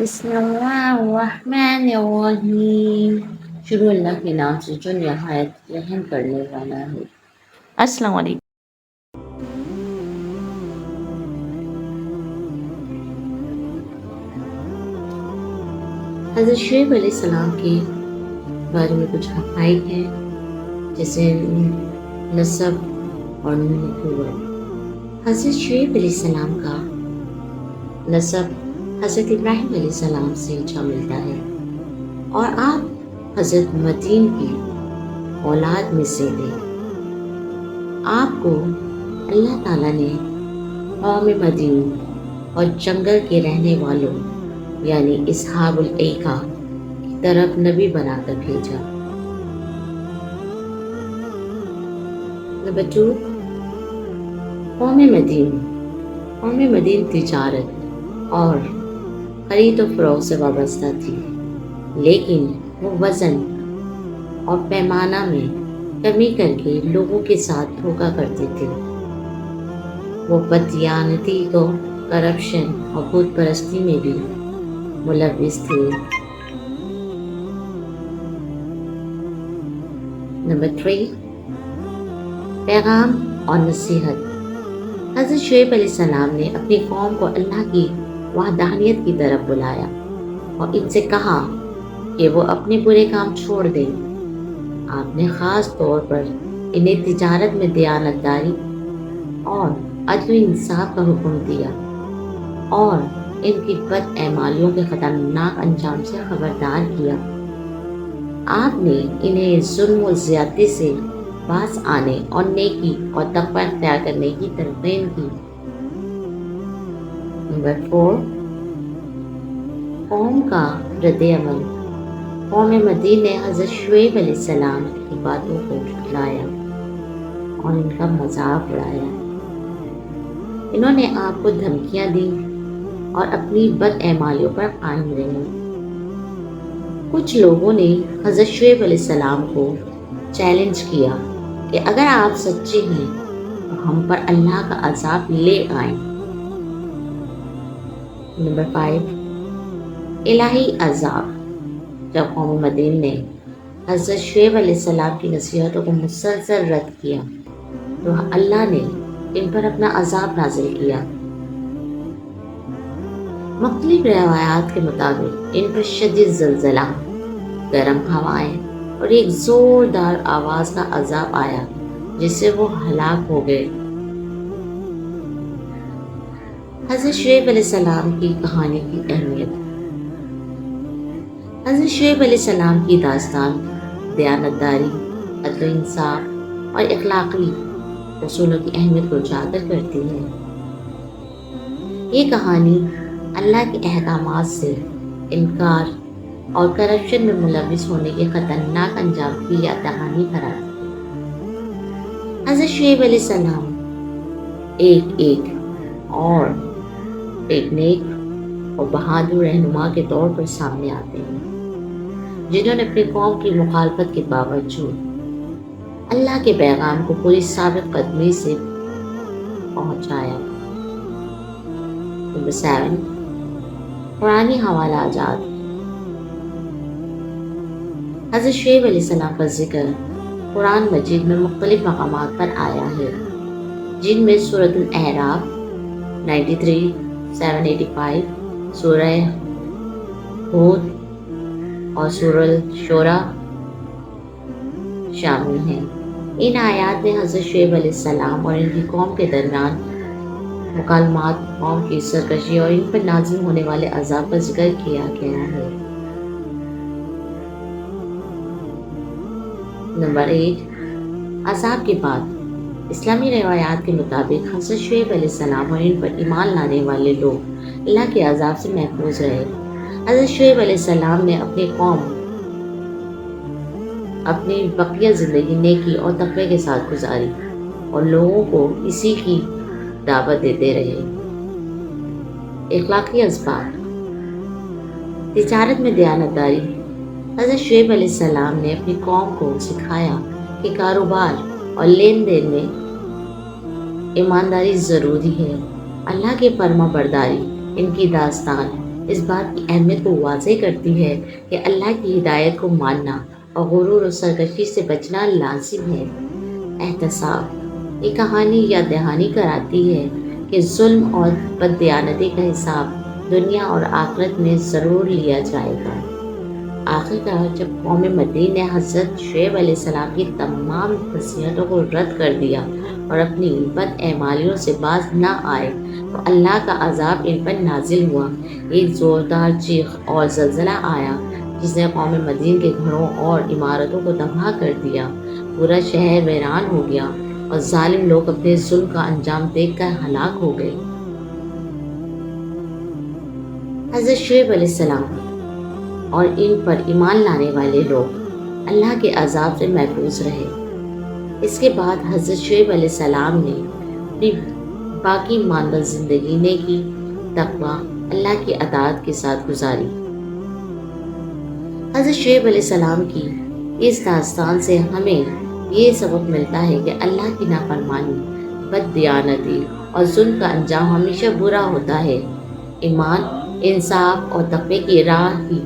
بسم اللہ الرحمن الرحیم۔ شروع اللہ کے نام سے جو نہایت رحم کرنے والا ہے۔ السلام علیکم۔ حضرت شعیب علیہ السلام کے بارے میں کچھ حقائق ہیں، جیسے نسب اور نبوت۔ حضرت شعیب علیہ السلام کا نسب حضرت ابراہیم علیہ السلام سے جا ملتا ہے، اور آپ حضرت مدین کی اولاد میں سے تھے۔ آپ کو اللہ تعالیٰ نے قوم مدین اور جنگل کے رہنے والوں یعنی اصحاب الایکا کی طرف نبی بنا کر بھیجا۔ نمبر 2، قوم مدین تجارت اور خرید و فروخت سے وابستہ تھی، لیکن وہ وزن اور پیمانہ میں کمی کر کے لوگوں کے ساتھ دھوکہ کرتے تھے۔ وہ بددیانتی کو کرپشن اور بت پرستی میں بھی ملوث تھے۔ نمبر 3، پیغام اور نصیحت۔ حضرت شعیب علیہ السلام نے اپنی قوم کو اللہ کی وحدانیت کی طرف بلایا اور ان سے کہا کہ وہ اپنے برے کام چھوڑ دیں۔ آپ نے خاص طور پر انہیں تجارت میں دیانت داری اور عدل و انصاف کا حکم دیا اور ان کی بد اعمالیوں کے خطرناک انجام سے خبردار کیا۔ آپ نے انہیں ظلم و زیادتی سے باز آنے اور نیکی اور تقوی اختیار کرنے کی تلقین کی۔ نمبر 4، قوم کا رد عمل۔ قوم مدین نے حضرت شعیب علیہ السلام کی باتوں کو جھٹلایا اور ان کا مذاق اڑایا۔ انہوں نے آپ کو دھمکیاں دیں اور اپنی بد اعمالیوں پر قائم رہے۔ کچھ لوگوں نے حضرت شعیب علیہ السلام کو چیلنج کیا کہ اگر آپ سچے ہیں تو ہم پر اللہ کا عذاب لے آئیں۔ نمبر 5، الہی عذاب۔ جب قوم مدین نے حضرت شعیب علیہ السلام کی نصیحتوں کو مسلسل رد کیا تو اللہ نے ان پر اپنا عذاب نازل کیا۔ مختلف روایات کے مطابق ان پر شدید زلزلہ، گرم ہوائیں اور ایک زوردار آواز کا عذاب آیا جس سے وہ ہلاک ہو گئے۔ حضرت شعیب علیہ السلام کی کہانی کی اہمیت۔ حضرت شعیب علیہ السلام کی داستان دیانت داری، عدل و انصاف اور اخلاقی اصولوں کی اہمیت کو اجاگر کرتی ہے۔ یہ کہانی اللہ کے احکامات سے انکار اور کرپشن میں ملوث ہونے کے خطرناک انجام کی یاد دہانی کراتی ہے۔ حضرت شعیب علیہ السلام ایک نیک اور بہادر رہنما کے طور پر سامنے آتے ہیں، جنہوں نے اپنی قوم کی مخالفت کے باوجود اللہ کے پیغام کو پوری ثابت قدمی سے پہنچایا۔ نمبر 7، قرآنی حوالہ جات۔ حضرت شعیب علیہ السلام کا ذکر قرآن مجید میں مختلف مقامات پر آیا ہے، جن میں سورۃ الاعراف 93، 785، سورہ ہود اور سورۃ الشورى شامل ہیں۔ ان آیات میں حضرت شعیب علیہ السلام اور ان کی قوم کے درمیان مکالمات، قوم کی سرکشی اور ان پر نازل ہونے والے عذاب کا ذکر کیا گیا ہے۔ نمبر 8، عذاب کے بعد۔ اسلامی روایات کے مطابق حضرت شعیب علیہ السلام اور ان پر ایمان لانے والے لوگ اللہ کے عذاب سے محفوظ رہے۔ حضرت شعیب علیہ السلام نے اپنی بقیہ زندگی نیکی اور تقوی کے ساتھ گزاری اور لوگوں کو اسی کی دعوت دیتے رہے۔ اخلاقی اسباب۔ تجارت میں دیانت داری۔ حضرت شعیب علیہ السلام نے اپنی قوم کو سکھایا کہ کاروبار اور لین دین میں ایمانداری ضروری ہے۔ اللہ کے فرما برداری ان کی داستان اس بات کی اہمیت کو واضح کرتی ہے کہ اللہ کی ہدایت کو ماننا اور غرور و سرکشی سے بچنا لازم ہے۔ احتساب، یہ کہانی یاد دہانی کراتی ہے کہ ظلم اور بددیانتی کا حساب دنیا اور آخرت میں ضرور لیا جائے گا۔ آخرکار جب قوم مدین نے حضرت شعیب علیہ السلام کی تمام نصیحتوں کو رد کر دیا اور اپنی بد اعمالیوں سے باز نہ آئے تو اللہ کا عذاب ان پر نازل ہوا۔ ایک زوردار چیخ اور زلزلہ آیا جس نے قوم مدین کے گھروں اور عمارتوں کو تباہ کر دیا۔ پورا شہر ویران ہو گیا اور ظالم لوگ اپنے ظلم کا انجام دیکھ کر ہلاک ہو گئے۔ حضرت شعیب علیہ السلام اور ان پر ایمان لانے والے لوگ اللہ کے عذاب سے محفوظ رہے۔ اس کے بعد حضرت شعیب علیہ السلام نے اپنی باقی ماندہ زندگی نیکی، تقوی، اللہ کی اطاعت کے ساتھ گزاری۔ حضرت شعیب علیہ السلام کی اس داستان سے ہمیں یہ سبق ملتا ہے کہ اللہ کی نافرمانی، بددیانتی اور ظلم کا انجام ہمیشہ برا ہوتا ہے۔ ایمان، انصاف اور تقوی کی راہ ہی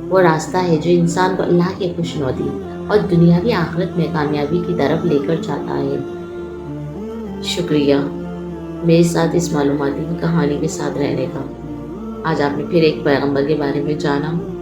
وہ راستہ ہے جو انسان کو اللہ کی خوشنودی اور دنیاوی آخرت میں کامیابی کی طرف لے کر جاتا ہے۔ شکریہ میرے ساتھ اس معلوماتی کہانی کے ساتھ رہنے کا۔ آج آپ نے پھر ایک پیغمبر کے بارے میں جانا۔